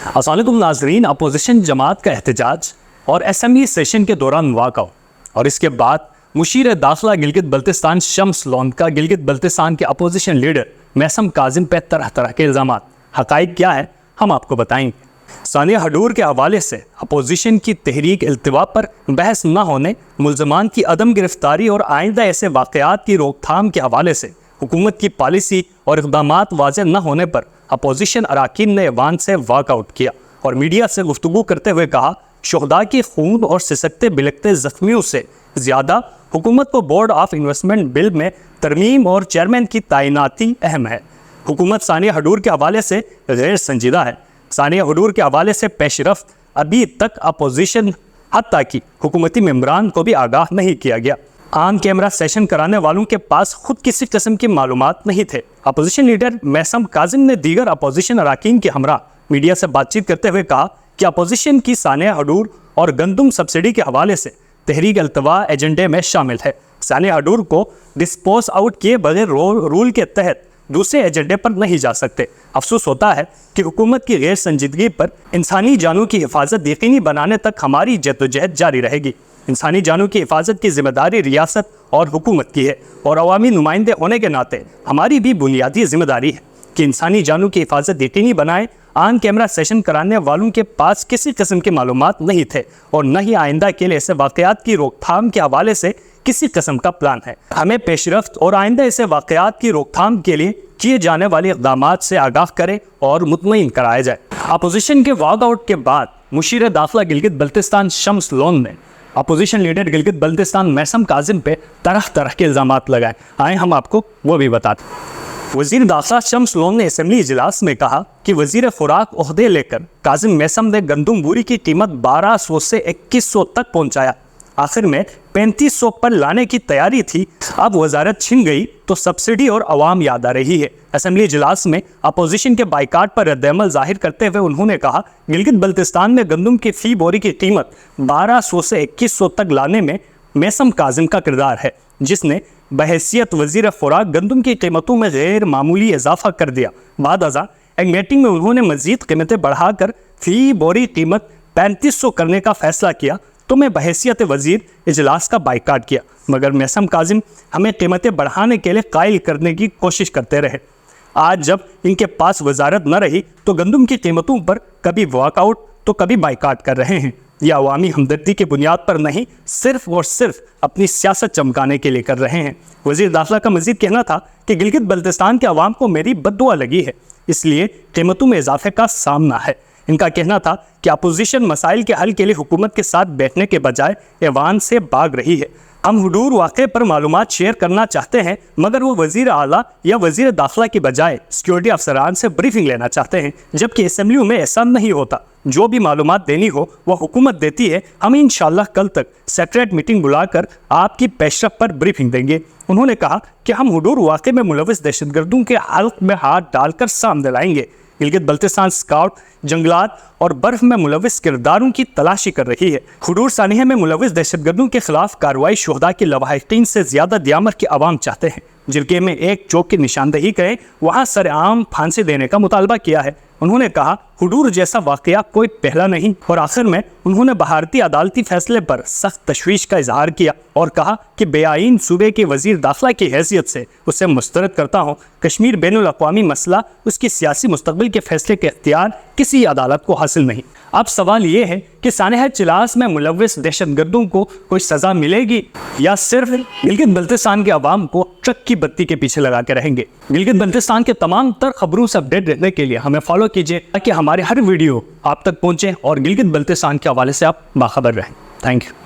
السلام علیکم ناظرین، اپوزیشن جماعت کا احتجاج اور اسمبلی سیشن کے دوران واقع اور اس کے بعد مشیر داخلہ گلگت بلتستان شمس لون کا گلگت بلتستان کے اپوزیشن لیڈر میثم کاظم پہ طرح طرح کے الزامات، حقائق کیا ہے ہم آپ کو بتائیں گے۔ ثانیہ ہڈور کے حوالے سے اپوزیشن کی تحریک التوا پر بحث نہ ہونے، ملزمان کی عدم گرفتاری اور آئندہ ایسے واقعات کی روک تھام کے حوالے سے حکومت کی پالیسی اور اقدامات واضح نہ ہونے پر اپوزیشن اراکین نے ایوان سے واک آؤٹ کیا اور میڈیا سے گفتگو کرتے ہوئے کہا، شہداء کی خون اور سسکتے بلکتے زخمیوں سے زیادہ حکومت کو بورڈ آف انویسٹمنٹ بل میں ترمیم اور چیئرمین کی تعیناتی اہم ہے۔ حکومت ثانیہ ہڈور کے حوالے سے غیر سنجیدہ ہے۔ ثانیہ ہڈور کے حوالے سے پیش رفت ابھی تک اپوزیشن حتیٰ کہ حکومتی ممبران کو بھی آگاہ نہیں کیا گیا۔ آن کیمرہ سیشن کرانے والوں کے پاس خود کسی قسم کی معلومات نہیں تھے۔ اپوزیشن لیڈر میثم کاظم نے دیگر اپوزیشن اراکین کے ہمراہ میڈیا سے بات چیت کرتے ہوئے کہا کہ اپوزیشن کی ثانیہ ہڈور اور گندم سبسڈی کے حوالے سے تحریک التوا ایجنڈے میں شامل ہے۔ ثانیہ ہڈور کو ڈسپوز آؤٹ کیے بغیر رول کے تحت دوسرے ایجنڈے پر نہیں جا سکتے۔ افسوس ہوتا ہے کہ حکومت کی غیر سنجیدگی پر انسانی جانوں کی حفاظت یقینی بنانے تک ہماری جدوجہد جاری رہے گی۔ انسانی جانوں کی حفاظت کی ذمہ داری ریاست اور حکومت کی ہے اور عوامی نمائندے ہونے کے ناطے ہماری بھی بنیادی ذمہ داری ہے کہ انسانی جانوں کی حفاظت یقینی بنائیں۔ آن کیمرہ سیشن کرانے والوں کے پاس کسی قسم کے معلومات نہیں تھے اور نہ ہی آئندہ کے لیے ایسے واقعات کی روک تھام کے حوالے سے کسی قسم کا پلان ہے۔ ہمیں پیش رفت اور آئندہ ایسے واقعات کی روک تھام کے لیے کیے جانے والے اقدامات سے آگاہ کرے اور مطمئن کرایا جائے۔ اپوزیشن کے واک آؤٹ کے بعد مشیر داخلہ گلگت بلتستان شمس لون نے اپوزیشن لیڈر گلگت بلتستان میثم کاظم پہ طرح طرح کے الزامات لگائے۔ آئیں ہم آپ کو وہ بھی بتاتے ہیں۔ وزیر داخلہ شمس لون نے اسمبلی اجلاس میں کہا کہ وزیر خوراک عہدے لے کر کاظم میثم نے گندم بوری کی قیمت 1200 سے 2100 تک پہنچایا۔ آخر میں 3500 پر لانے کی تیاری تھی، اب وزارت چھن گئی تو سبسڈی اور عوام یاد آ رہی ہے۔ اسمبلی اجلاس میں اپوزیشن کے بائیکاٹ پر رد عمل ظاہر کرتے ہوئے انہوں نے کہا، گلگت بلتستان میں گندم کی فی بوری کی قیمت 1200 سے 2100 تک لانے میں میثم کاظم کا کردار ہے، جس نے بحیثیت وزیر خوراک گندم کی قیمتوں میں غیر معمولی اضافہ کر دیا۔ بعد ازاں ایک میٹنگ میں انہوں نے مزید قیمتیں بڑھا کر فی بوری قیمت 3500 کرنے کا فیصلہ کیا تو میں بحیثیت وزیر اجلاس کا بائیکاٹ کیا، مگر میثم کاظم ہمیں قیمتیں بڑھانے کے لیے قائل کرنے کی کوشش کرتے رہے۔ آج جب ان کے پاس وزارت نہ رہی تو گندم کی قیمتوں پر کبھی واک آؤٹ تو کبھی بائیکاٹ کر رہے ہیں۔ یہ عوامی ہمدردی کی بنیاد پر نہیں، صرف اور صرف اپنی سیاست چمکانے کے لیے کر رہے ہیں۔ وزیر داخلہ کا مزید کہنا تھا کہ گلگت بلتستان کے عوام کو میری بد دعا لگی ہے، اس لیے قیمتوں میں اضافے کا سامنا ہے۔ ان کا کہنا تھا کہ اپوزیشن مسائل کے حل کے لیے حکومت کے ساتھ بیٹھنے کے بجائے ایوان سے بھاگ رہی ہے۔ ہم ہڈور واقعے پر معلومات شیئر کرنا چاہتے ہیں، مگر وہ وزیر اعلیٰ یا وزیر داخلہ کی بجائے سیکیورٹی افسران سے بریفنگ لینا چاہتے ہیں، جبکہ اسمبلیوں میں ایسا نہیں ہوتا۔ جو بھی معلومات دینی ہو وہ حکومت دیتی ہے۔ ہم انشاءاللہ کل تک سیکریٹ میٹنگ بلا کر آپ کی پیش رفت پر بریفنگ دیں گے۔ انہوں نے کہا کہ ہم ہڈور واقعے میں ملوث دہشت گردوں کے حلق میں ہاتھ ڈال کر سامنے لائیں گے۔ گلگت بلتستان اسکاؤٹ جنگلات اور برف میں ملوث کرداروں کی تلاشی کر رہی ہے۔ ہڈور سانحہ میں ملوث دہشت گردوں کے خلاف کارروائی شہداء کی لواحقین سے زیادہ دیامر کے عوام چاہتے ہیں۔ جرگے میں ایک چوک کی نشاندہی کریں، وہاں سر عام پھانسی دینے کا مطالبہ کیا ہے۔ انہوں نے کہا ہڈور جیسا واقعہ کوئی پہلا نہیں، اور آخر میں انہوں نے بھارتی عدالتی فیصلے پر سخت تشویش کا اظہار کیا اور کہا کہ بے آئین صوبے کے وزیر داخلہ کی حیثیت سے اسے مسترد کرتا ہوں۔ کشمیر بین الاقوامی مسئلہ، اس کی سیاسی مستقبل کے فیصلے کے اختیار کسی عدالت کو حاصل نہیں۔ اب سوال یہ ہے کہ سانحہ چلاس میں ملوث دہشت گردوں کو کوئی سزا ملے گی یا صرف گلگت بلتستان کے عوام کو ٹرک کی بتی کے پیچھے لگا کے رہیں گے؟ گلگت بلتستان کے تمام تر خبروں سے اپڈیٹ رہنے کے لیے ہمیں فالو کیجیے تاکہ ہمارے ہر ویڈیو آپ تک پہنچے اور گلگت بلتستان کے حوالے سے آپ باخبر رہیں۔ Thank you.